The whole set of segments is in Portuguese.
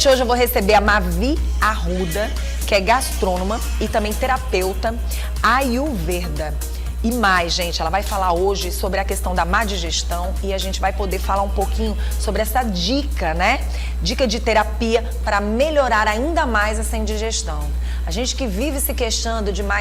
Hoje eu vou receber a Mavi Arruda, que é gastrônoma e também terapeuta Ayurveda. E mais, gente, ela vai falar hoje sobre a questão da má digestão e a gente vai poder falar um pouquinho sobre essa dica, né? Dica de terapia para melhorar ainda mais essa indigestão. A gente que vive se queixando de má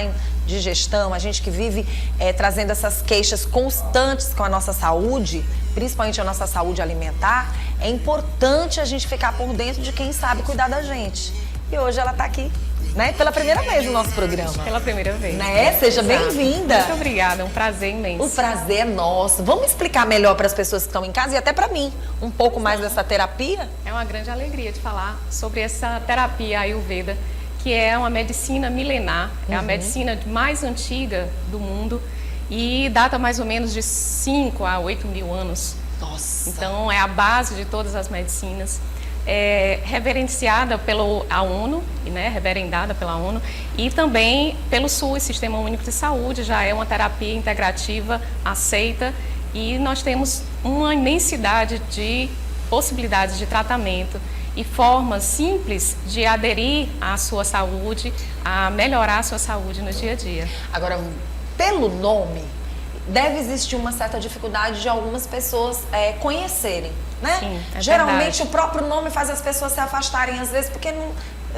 digestão, a gente que vive trazendo essas queixas constantes com a nossa saúde, principalmente a nossa saúde alimentar, é importante a gente ficar por dentro de quem sabe cuidar da gente. E hoje ela está aqui, né? Pela primeira vez no nosso programa. Pela primeira vez. Né? Seja bem-vinda. Muito obrigada, é um prazer imenso. O prazer é nosso. Vamos explicar melhor para as pessoas que estão em casa e até para mim, um pouco mais dessa terapia? É uma grande alegria de falar sobre essa terapia Ayurveda, que é uma medicina milenar, é a medicina mais antiga do mundo e data mais ou menos de 5 a 8 mil anos. Nossa! Então é a base de todas as medicinas. É reverenciada pela ONU, né, reverendada pela ONU, e também pelo SUS, Sistema Único de Saúde, já é uma terapia integrativa aceita, e nós temos uma imensidade de possibilidades de tratamento e formas simples de aderir à sua saúde, a melhorar a sua saúde no dia a dia. Agora, pelo nome, deve existir uma certa dificuldade de algumas pessoas conhecerem, né? Sim, é geralmente verdade. O próprio nome faz as pessoas se afastarem às vezes porque não,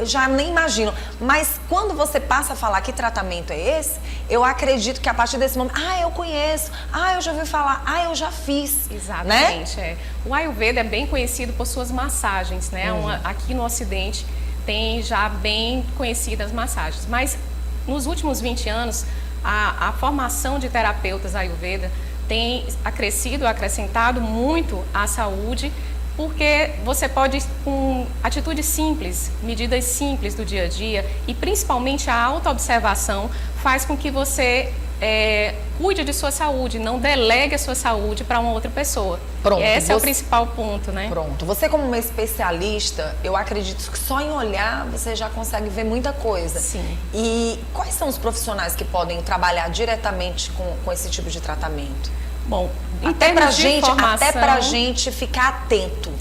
já nem imaginam. Mas quando você passa a falar que tratamento é esse, eu acredito que a partir desse momento, eu conheço, eu já ouvi falar, eu já fiz. Exatamente, né? O Ayurveda é bem conhecido por suas massagens, né? Aqui no Ocidente tem já bem conhecidas massagens, mas nos últimos 20 anos a formação de terapeutas Ayurveda tem acrescentado muito à saúde, porque você pode, com atitudes simples, medidas simples do dia a dia e principalmente a autoobservação, faz com que você cuide de sua saúde, não delegue a sua saúde para uma outra pessoa. Pronto, e esse é o principal ponto, né? Pronto. Você como uma especialista, eu acredito que só em olhar você já consegue ver muita coisa. Sim. E quais são os profissionais que podem trabalhar diretamente com esse tipo de tratamento? Bom, Até pra gente ficar atento.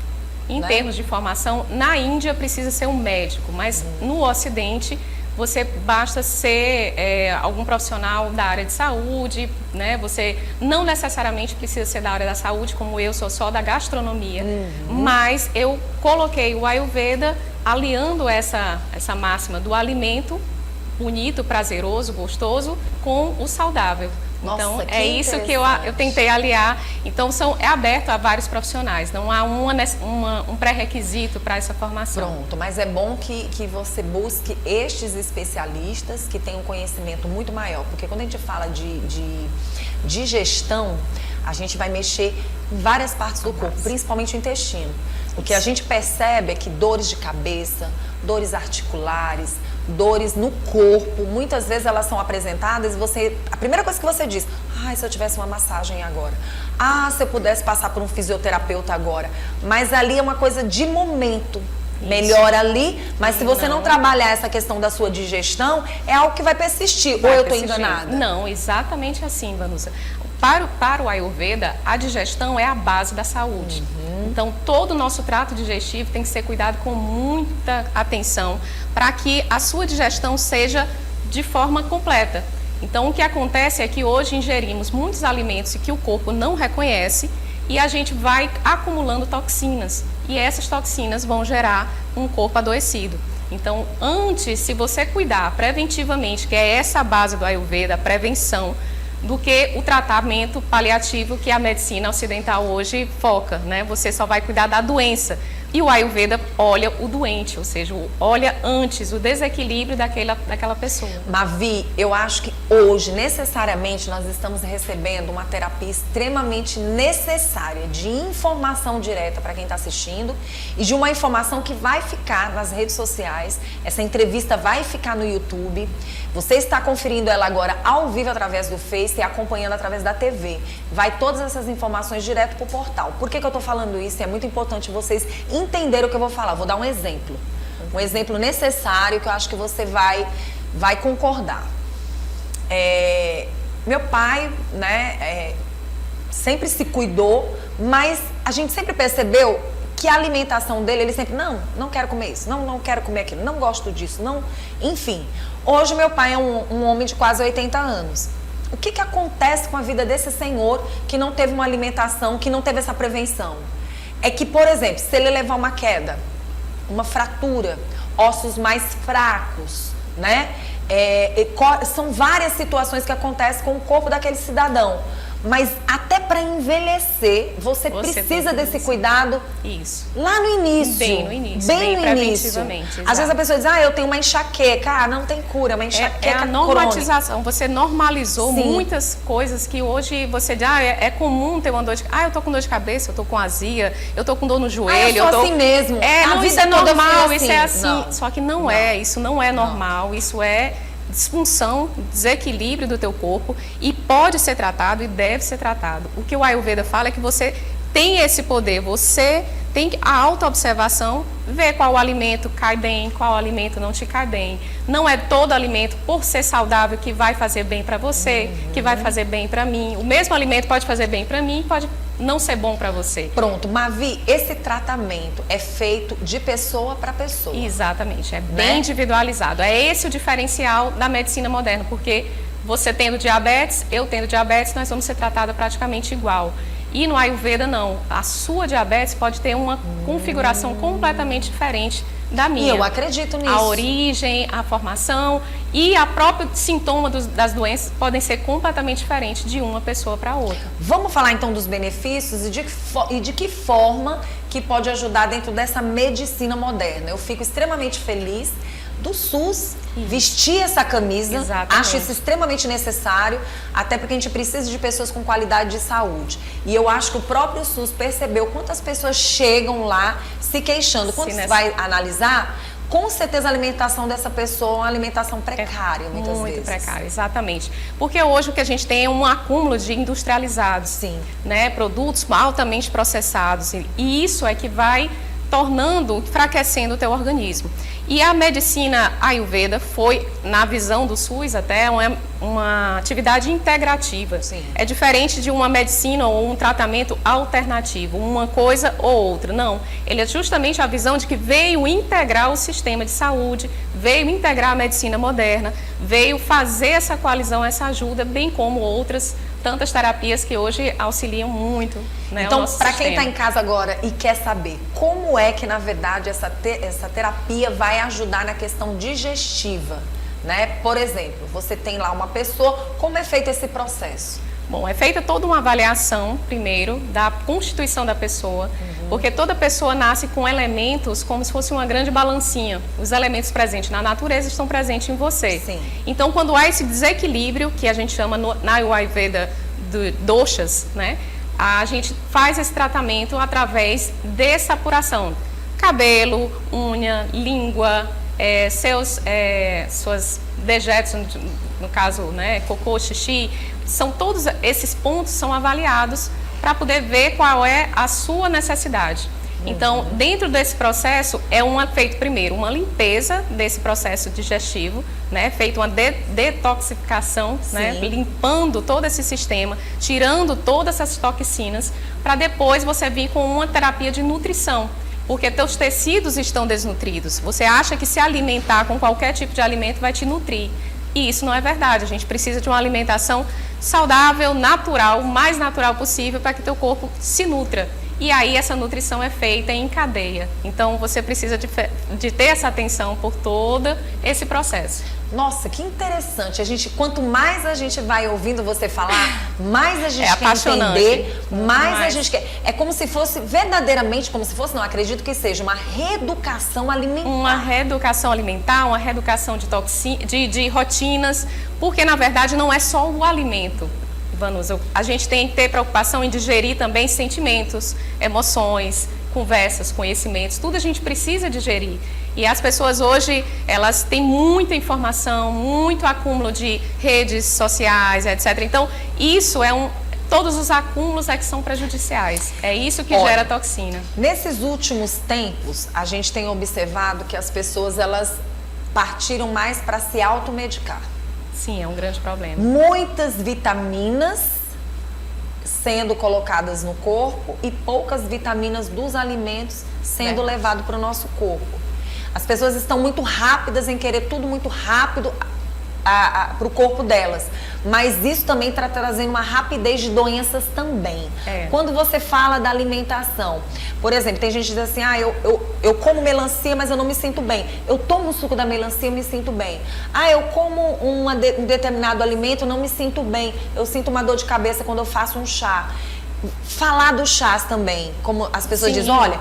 Em termos de formação, na Índia precisa ser um médico, mas no Ocidente você basta ser algum profissional da área de saúde, né? Você não necessariamente precisa ser da área da saúde, como eu sou só da gastronomia, mas eu coloquei o Ayurveda aliando essa máxima do alimento bonito, prazeroso, gostoso, com o saudável. Nossa, então, que é isso que eu tentei aliar. Então, é aberto a vários profissionais, não há um pré-requisito para essa formação. Pronto, mas é bom que você busque estes especialistas que têm um conhecimento muito maior, porque quando a gente fala de digestão, a gente vai mexer em várias partes do corpo, principalmente o intestino. O que a gente percebe é que dores de cabeça, dores articulares, dores no corpo, muitas vezes elas são apresentadas e a primeira coisa que você diz, se eu tivesse uma massagem agora, se eu pudesse passar por um fisioterapeuta agora, mas ali é uma coisa de momento, melhora ali, mas se você não trabalhar essa questão da sua digestão, é algo que vai persistir, ou eu estou enganada? Não, exatamente assim, Vanusa. Para o Ayurveda, a digestão é a base da saúde. Então, todo o nosso trato digestivo tem que ser cuidado com muita atenção para que a sua digestão seja de forma completa. Então, o que acontece é que hoje ingerimos muitos alimentos que o corpo não reconhece e a gente vai acumulando toxinas. E essas toxinas vão gerar um corpo adoecido. Então, antes, se você cuidar preventivamente, que é essa a base do Ayurveda, a prevenção, do que o tratamento paliativo que a medicina ocidental hoje foca, né? Você só vai cuidar da doença. E o Ayurveda olha o doente, ou seja, olha antes o desequilíbrio daquela pessoa. Mavi, eu acho que hoje, necessariamente, nós estamos recebendo uma terapia extremamente necessária de informação direta para quem está assistindo e de uma informação que vai ficar nas redes sociais. Essa entrevista vai ficar no YouTube. Você está conferindo ela agora ao vivo através do Face e acompanhando através da TV. Vai todas essas informações direto para o portal. Por que eu estou falando isso? É muito importante vocês entenderem o que eu vou falar. Vou dar um exemplo. Um exemplo necessário que eu acho que você vai concordar. Meu pai, né, sempre se cuidou, mas a gente sempre percebeu que a alimentação dele, ele sempre, não quero comer isso, não quero comer aquilo, não gosto disso, não, enfim. Hoje meu pai é um homem de quase 80 anos. O que acontece com a vida desse senhor que não teve uma alimentação, que não teve essa prevenção? É que, por exemplo, se ele levar uma queda, uma fratura, ossos mais fracos, né? São várias situações que acontecem com o corpo daquele cidadão. Mas até para envelhecer, você precisa desse cuidado. Isso. Lá no início. Bem no início. Bem no início. Às vezes a pessoa diz, eu tenho uma enxaqueca. Não tem cura, uma enxaqueca é a normatização. crônica. Você normalizou Sim. muitas coisas que hoje você diz, é comum ter uma dor de cabeça. Eu tô com dor de cabeça, eu tô com azia, eu tô com dor no joelho. Eu sou assim mesmo. A vida isso é normal, assim. isso é assim. Não. Só que não é, isso não é normal, isso é disfunção, desequilíbrio do teu corpo e pode ser tratado e deve ser tratado. O que o Ayurveda fala é que você tem esse poder, você tem a autoobservação, ver qual alimento cai bem, qual alimento não te cai bem. Não é todo alimento, por ser saudável, que vai fazer bem para você, que vai fazer bem para mim. O mesmo alimento pode fazer bem para mim, pode não ser bom para você. Pronto, Mavi, esse tratamento é feito de pessoa para pessoa. Exatamente, é bem individualizado. É esse o diferencial da medicina moderna, porque você tendo diabetes, eu tendo diabetes, nós vamos ser tratados praticamente igual. E no Ayurveda não, a sua diabetes pode ter uma configuração completamente diferente da minha. E eu acredito nisso. A origem, a formação e a própria sintoma das doenças podem ser completamente diferentes de uma pessoa para outra. Vamos falar então dos benefícios e de que forma que pode ajudar dentro dessa medicina moderna. Eu fico extremamente feliz do SUS vestir essa camisa. Exatamente. Acho isso extremamente necessário, até porque a gente precisa de pessoas com qualidade de saúde. E eu acho que o próprio SUS percebeu quantas pessoas chegam lá se queixando. Quando você vai analisar, com certeza a alimentação dessa pessoa é uma alimentação precária, muitas vezes. Muito precária, exatamente. Porque hoje o que a gente tem é um acúmulo de industrializados. Sim. Né, produtos altamente processados. E isso é que vai enfraquecendo o teu organismo. E a medicina Ayurveda foi, na visão do SUS até, uma atividade integrativa. Sim. É diferente de uma medicina ou um tratamento alternativo, uma coisa ou outra. Não, ele é justamente a visão de que veio integrar o sistema de saúde, veio integrar a medicina moderna, veio fazer essa coalizão, essa ajuda, bem como outras tantas terapias que hoje auxiliam muito, né, então, o nosso para quem sistema. está em casa agora e quer saber como é que, na verdade, essa terapia vai ajudar na questão digestiva, né? Por exemplo, você tem lá uma pessoa, como é feito esse processo? Bom, é feita toda uma avaliação, primeiro, da constituição da pessoa, porque toda pessoa nasce com elementos como se fosse uma grande balancinha. Os elementos presentes na natureza estão presentes em você. Sim. Então, quando há esse desequilíbrio, que a gente chama na Ayurveda de doshas, né? A gente faz esse tratamento através dessa apuração. Cabelo, unha, língua, suas dejetos, no caso, né, cocô, xixi, todos esses pontos são avaliados para poder ver qual é a sua necessidade. Então, dentro desse processo, feito primeiro uma limpeza desse processo digestivo, né, feito uma detoxificação, né, limpando todo esse sistema, tirando todas essas toxinas, para depois você vir com uma terapia de nutrição. Porque teus tecidos estão desnutridos. Você acha que se alimentar com qualquer tipo de alimento vai te nutrir. E isso não é verdade. A gente precisa de uma alimentação saudável, natural, o mais natural possível para que teu corpo se nutra. E aí essa nutrição é feita em cadeia. Então você precisa de ter essa atenção por todo esse processo. Nossa, que interessante. Quanto mais a gente vai ouvindo você falar, mais a gente quer entender, mais a gente quer. É como se fosse, verdadeiramente, não, acredito que seja uma reeducação alimentar. Uma reeducação alimentar, uma reeducação de rotinas, porque na verdade não é só o alimento. Vanusa, a gente tem que ter preocupação em digerir também sentimentos, emoções, conversas, conhecimentos, tudo a gente precisa digerir. E as pessoas hoje, elas têm muita informação, muito acúmulo de redes sociais, etc. Então, isso todos os acúmulos é que são prejudiciais. É isso que gera toxina. Nesses últimos tempos, a gente tem observado que as pessoas, elas partiram mais para se automedicar. Sim, é um grande problema. Muitas vitaminas sendo colocadas no corpo e poucas vitaminas dos alimentos sendo levado para o nosso corpo. As pessoas estão muito rápidas em querer tudo muito rápido para o corpo delas, mas isso também está trazendo uma rapidez de doenças também. Quando você fala da alimentação, por exemplo, tem gente que diz assim, eu como melancia, mas eu não me sinto bem. Eu tomo o suco da melancia, eu me sinto bem. Eu como um determinado alimento, eu não me sinto bem. Eu sinto uma dor de cabeça quando eu faço um chá. Falar dos chás também, como as pessoas dizem, olha,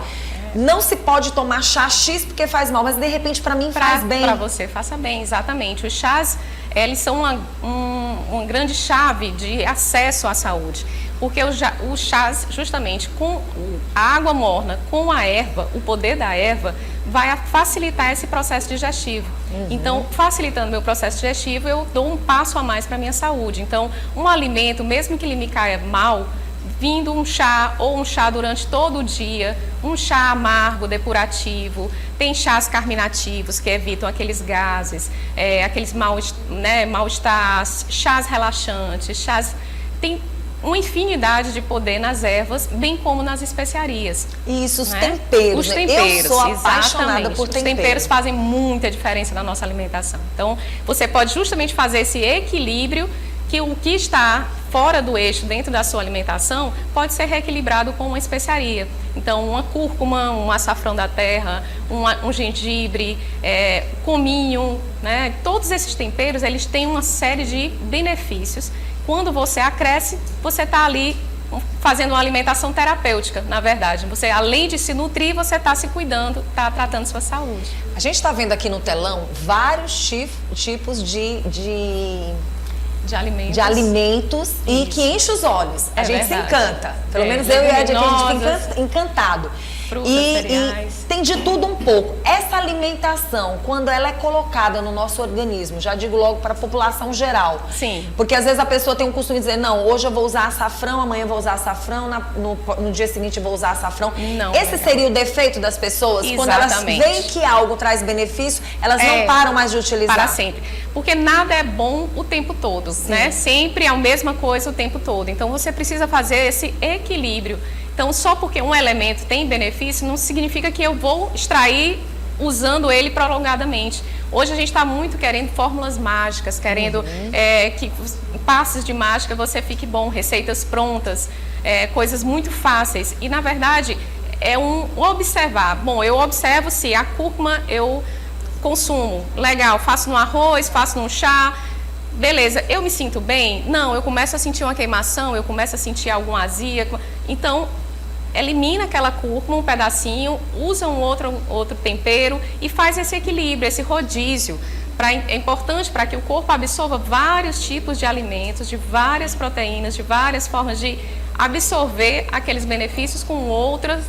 não se pode tomar chá X porque faz mal, mas de repente para mim faz bem. Para você faça bem, exatamente. Os chás, eles são uma grande chave de acesso à saúde. Porque os chás, justamente com a água morna, com a erva, o poder da erva, vai facilitar esse processo digestivo. Então, facilitando meu processo digestivo, eu dou um passo a mais para a minha saúde. Então, um alimento, mesmo que ele me caia mal, vindo um chá ou um chá durante todo o dia, um chá amargo, depurativo, tem chás carminativos que evitam aqueles gases, aqueles mal-estar, chás relaxantes, tem uma infinidade de poder nas ervas, bem como nas especiarias. Isso, os temperos. Os temperos, eu sou apaixonada por temperos. Os temperos fazem muita diferença na nossa alimentação. Então, você pode justamente fazer esse equilíbrio que o que está fora do eixo dentro da sua alimentação pode ser reequilibrado com uma especiaria. Então, uma cúrcuma, um açafrão da terra, um gengibre, cominho, né? Todos esses temperos, eles têm uma série de benefícios. Quando você acresce, você está ali fazendo uma alimentação terapêutica, na verdade. Você, além de se nutrir, você está se cuidando, está tratando sua saúde. A gente está vendo aqui no telão vários tipos de alimentos e que enche os olhos. A gente se encanta. Pelo menos eu e a Ed, a gente fica encantado. Frutas, cereais. E tem de tudo um pouco. Essa alimentação, quando ela é colocada no nosso organismo, já digo logo para a população geral. Sim. Porque às vezes a pessoa tem um costume de dizer, não, hoje eu vou usar açafrão, amanhã eu vou usar açafrão, no dia seguinte eu vou usar açafrão. Não, esse seria o defeito das pessoas? Exatamente. Quando elas veem que algo traz benefício, elas não param mais de utilizar. Para sempre. Porque nada é bom o tempo todo, né? Sempre é a mesma coisa o tempo todo. Então você precisa fazer esse equilíbrio. Então, só porque um elemento tem benefício, não significa que eu vou extrair usando ele prolongadamente. Hoje a gente está muito querendo fórmulas mágicas, querendo que passes de mágica você fique bom, receitas prontas, coisas muito fáceis. E, na verdade, é um observar. Bom, eu observo se a cúrcuma eu consumo, legal, faço no arroz, faço no chá. Beleza, eu me sinto bem? Não, eu começo a sentir uma queimação, eu começo a sentir alguma azia. Então, elimina aquela cúrcuma, um pedacinho, usa um outro tempero e faz esse equilíbrio, esse rodízio. É importante para que o corpo absorva vários tipos de alimentos, de várias proteínas, de várias formas de absorver aqueles benefícios com outra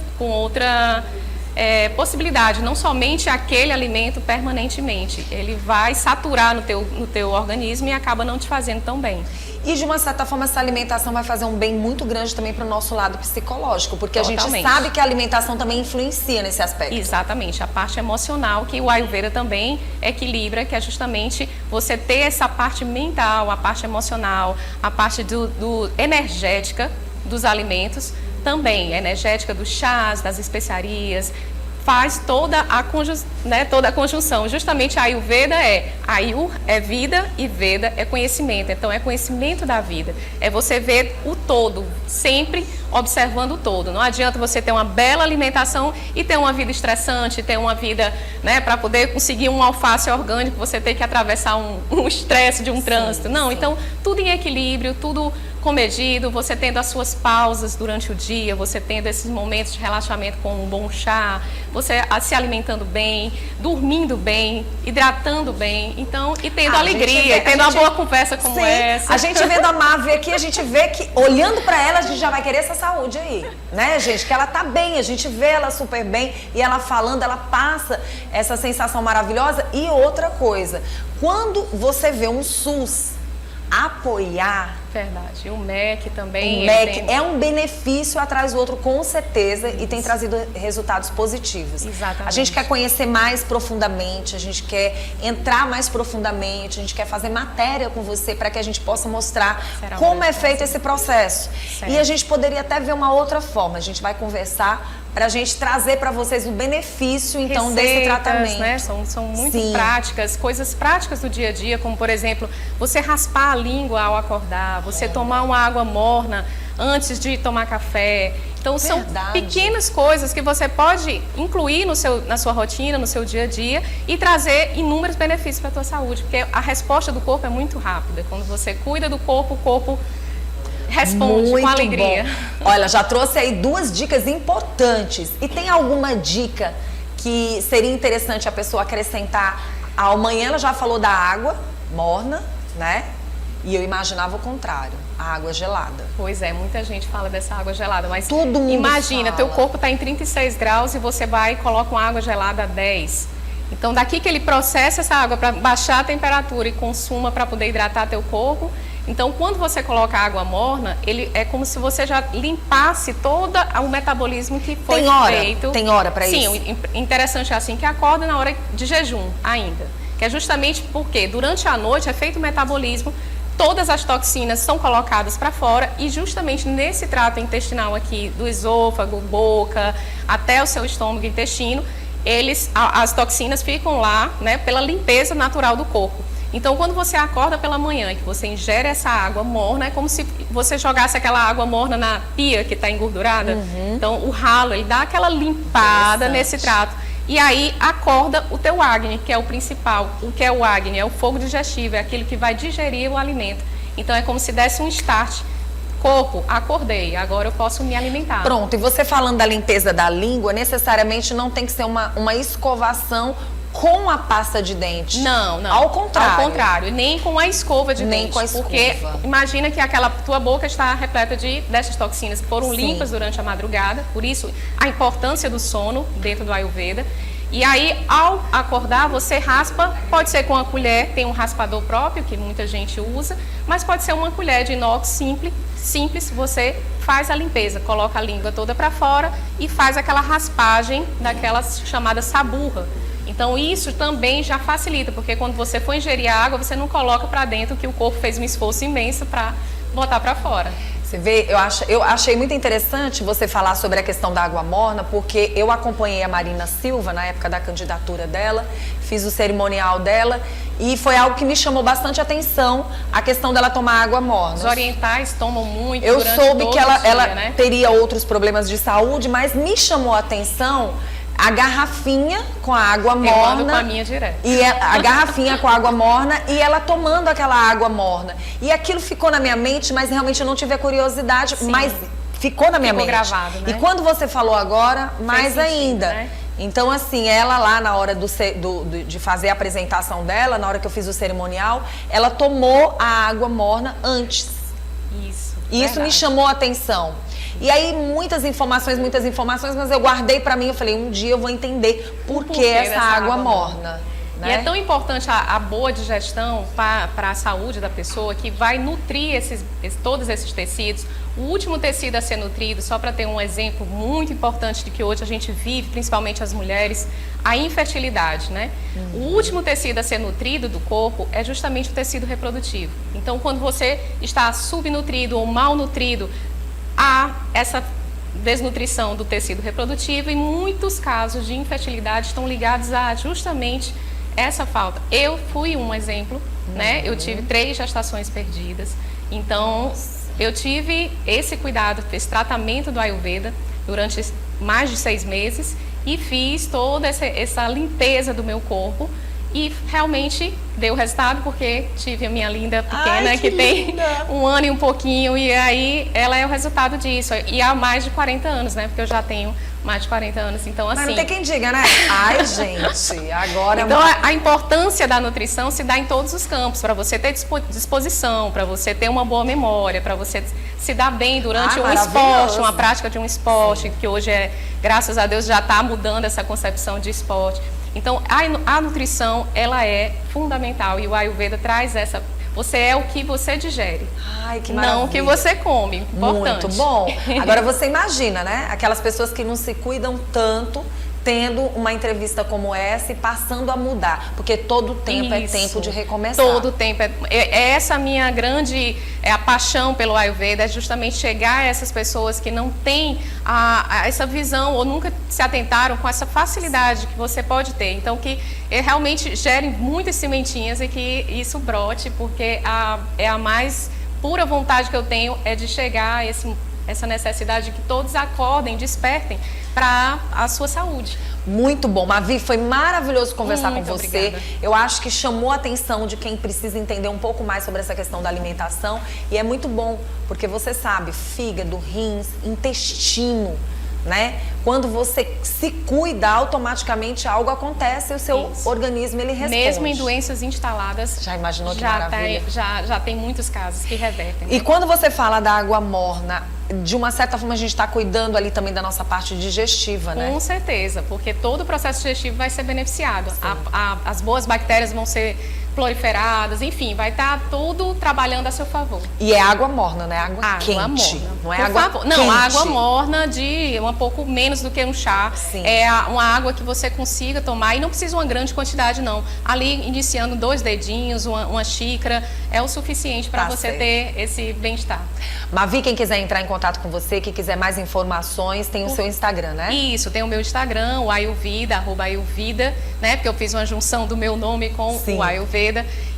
possibilidade, não somente aquele alimento permanentemente. Ele vai saturar no teu organismo e acaba não te fazendo tão bem. E de uma certa forma essa alimentação vai fazer um bem muito grande também para o nosso lado psicológico, porque Totalmente. A gente sabe que a alimentação também influencia nesse aspecto. Exatamente, a parte emocional que o Ayurveda também equilibra, que é justamente você ter essa parte mental, a parte emocional, a parte do energética dos alimentos, também energética dos chás, das especiarias, faz toda a conjunção. Justamente a Ayurveda Ayur é vida e Veda é conhecimento. Então é conhecimento da vida. É você ver o todo, sempre observando o todo. Não adianta você ter uma bela alimentação e ter uma vida estressante, ter uma vida, para poder conseguir um alface orgânico, você ter que atravessar um estresse de um trânsito. Não, então tudo em equilíbrio, tudo comedido, você tendo as suas pausas durante o dia, você tendo esses momentos de relaxamento com um bom chá, você se alimentando bem, dormindo bem, hidratando bem, então, e tendo alegria, tendo uma boa conversa como essa. A gente vendo a Mavi aqui, a gente vê que, olhando para ela, a gente já vai querer essa saúde aí, né, gente? Que ela tá bem, a gente vê ela super bem e ela falando, ela passa essa sensação maravilhosa. E outra coisa, quando você vê um SUS apoiar. Verdade. E o MEC também. O MEC é um benefício atrás do outro, com certeza, e tem trazido resultados positivos. Exatamente. A gente quer conhecer mais profundamente, a gente quer entrar mais profundamente, a gente quer fazer matéria com você para que a gente possa mostrar como é feito esse processo. Certo. E a gente poderia até ver uma outra forma, a gente vai conversar para a gente trazer para vocês o benefício, então, desse tratamento. Né? São muito práticas, coisas práticas do dia a dia, como, por exemplo, você raspar a língua ao acordar, você tomar uma água morna antes de tomar café. Então, são pequenas coisas que você pode incluir na sua rotina, no seu dia a dia e trazer inúmeros benefícios para a tua saúde, porque a resposta do corpo é muito rápida. Quando você cuida do corpo, o corpo responde muito com alegria. Bom. Olha, já trouxe aí 2 dicas importantes. E tem alguma dica que seria interessante a pessoa acrescentar? Amanhã ela já falou da água morna, né? E eu imaginava o contrário, a água gelada. Pois é, muita gente fala dessa água gelada, mas todo mundo imagina, fala. Teu corpo está em 36 graus e você vai e coloca uma água gelada a 10. Então, daqui que ele processa essa água para baixar a temperatura e consuma para poder hidratar teu corpo. Então, quando você coloca água morna, ele é como se você já limpasse todo o metabolismo que foi feito. Tem hora para isso? Sim, interessante é assim, que acorda na hora de jejum ainda. Que é justamente porque durante a noite é feito o metabolismo, todas as toxinas são colocadas para fora e justamente nesse trato intestinal aqui, do esôfago, boca, até o seu estômago e intestino, as toxinas ficam lá, né, pela limpeza natural do corpo. Então, quando você acorda pela manhã e que você ingere essa água morna, é como se você jogasse aquela água morna na pia que está engordurada. Então, o ralo, ele dá aquela limpada nesse trato. E aí, acorda o teu Agni, que é o principal. O que é o Agni? É o fogo digestivo, é aquilo que vai digerir o alimento. Então, é como se desse um start. Corpo, acordei, agora eu posso me alimentar. Pronto, e você falando da limpeza da língua, necessariamente não tem que ser uma escovação com a pasta de dente. Não. Ao contrário. Ao contrário, nem com a escova de dente. Nem com a escova. Porque imagina que aquela tua boca está repleta dessas toxinas que foram limpas durante a madrugada. Por isso, a importância do sono dentro do Ayurveda. E aí, ao acordar, você raspa, pode ser com a colher, tem um raspador próprio que muita gente usa, mas pode ser uma colher de inox simples, você faz a limpeza, coloca a língua toda para fora e faz aquela raspagem daquela chamada saburra. Então, isso também já facilita, porque quando você for ingerir a água, você não coloca para dentro que o corpo fez um esforço imenso para botar para fora. Você vê, eu achei muito interessante você falar sobre a questão da água morna, porque eu acompanhei a Marina Silva na época da candidatura dela, fiz o cerimonial dela e foi algo que me chamou bastante atenção, a questão dela tomar água morna. Os orientais tomam muito eu durante soube todo que ela, o dia, ela teria outros problemas de saúde, mas me chamou a atenção a garrafinha com a água morna. Eu ando com a minha direto. E a garrafinha com a água morna e ela tomando aquela água morna. E aquilo ficou na minha mente, mas realmente eu não tive a curiosidade, mas ficou na minha mente. Ficou gravado, né? E quando você falou agora, mais sentido, ainda. né? Então, assim, ela lá na hora de fazer a apresentação dela, na hora que eu fiz o cerimonial, ela tomou a água morna antes. Isso. E isso me chamou a atenção. E aí, muitas informações, mas eu guardei pra mim, eu falei, um dia eu vou entender por que essa água morna. Né? E é tão importante a boa digestão para a saúde da pessoa, que vai nutrir todos esses tecidos. O último tecido a ser nutrido, só para ter um exemplo muito importante de que hoje a gente vive, principalmente as mulheres, a infertilidade, né? O último tecido a ser nutrido do corpo é justamente o tecido reprodutivo. Então, quando você está subnutrido ou malnutrido, há essa desnutrição do tecido reprodutivo e muitos casos de infertilidade estão ligados a justamente essa falta. Eu fui um exemplo, né? Eu tive 3 gestações perdidas, então eu tive esse cuidado, esse tratamento do Ayurveda durante mais de 6 meses e fiz toda essa limpeza do meu corpo. E realmente deu resultado, porque tive a minha linda pequena, que tem 1 ano e um pouquinho, e aí ela é o resultado disso. E há mais de 40 anos, né? Porque eu já tenho mais de 40 anos, então assim... Mas não tem quem diga, né? Ai, gente, agora... Então, a importância da nutrição se dá em todos os campos, para você ter disposição, para você ter uma boa memória, para você se dar bem durante um esporte, uma prática de um esporte, que hoje, graças a Deus, já está mudando essa concepção de esporte. Então, a nutrição, ela é fundamental e o Ayurveda traz essa... Você é o que você digere. Ai, que maravilha. Não o que você come. Importante. Muito bom. Agora você imagina, né? Aquelas pessoas que não se cuidam tanto, tendo uma entrevista como essa e passando a mudar, porque todo tempo é tempo de recomeçar. Todo tempo é essa a minha grande a paixão pelo Ayurveda, é justamente chegar a essas pessoas que não têm essa visão ou nunca se atentaram com essa facilidade que você pode ter. Então que realmente gerem muitas sementinhas e que isso brote, porque é a mais pura vontade que eu tenho é de chegar a essa necessidade de que todos acordem, despertem para a sua saúde. Muito bom. Mavi, foi maravilhoso conversar com você. Obrigada. Eu acho que chamou a atenção de quem precisa entender um pouco mais sobre essa questão da alimentação. E é muito bom, porque você sabe, fígado, rins, intestino, né? Quando você se cuida, automaticamente algo acontece e o seu organismo, ele responde. Mesmo em doenças instaladas. Já imaginou que maravilha? Já tem muitos casos que revertem. E quando você fala da água morna, de uma certa forma a gente está cuidando ali também da nossa parte digestiva, né? Com certeza, porque todo o processo digestivo vai ser beneficiado. As boas bactérias vão ser proliferadas, enfim, vai estar tudo trabalhando a seu favor. E é água morna, né? Água quente. Morna. Não é Por água favor. quente. Não, água morna de um pouco menos do que um chá. Sim. É uma água que você consiga tomar e não precisa uma grande quantidade, não. Ali, iniciando 2 dedinhos, uma xícara, é o suficiente para você ter esse bem-estar. Mavi, quem quiser entrar em contato com você, que quiser mais informações, tem o seu Instagram, né? Isso, tem o meu Instagram, o Ayurveda, @Ayurveda, né? Porque eu fiz uma junção do meu nome com o Ayurveda.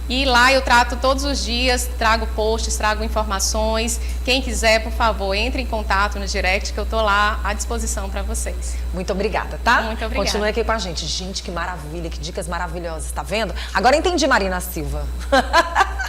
E lá eu trato todos os dias, trago posts, trago informações. Quem quiser, por favor, entre em contato no direct, que eu tô lá à disposição para vocês. Muito obrigada, tá? Muito obrigada. Continue aqui com a gente. Gente, que maravilha, que dicas maravilhosas, tá vendo? Agora entendi, Marina Silva.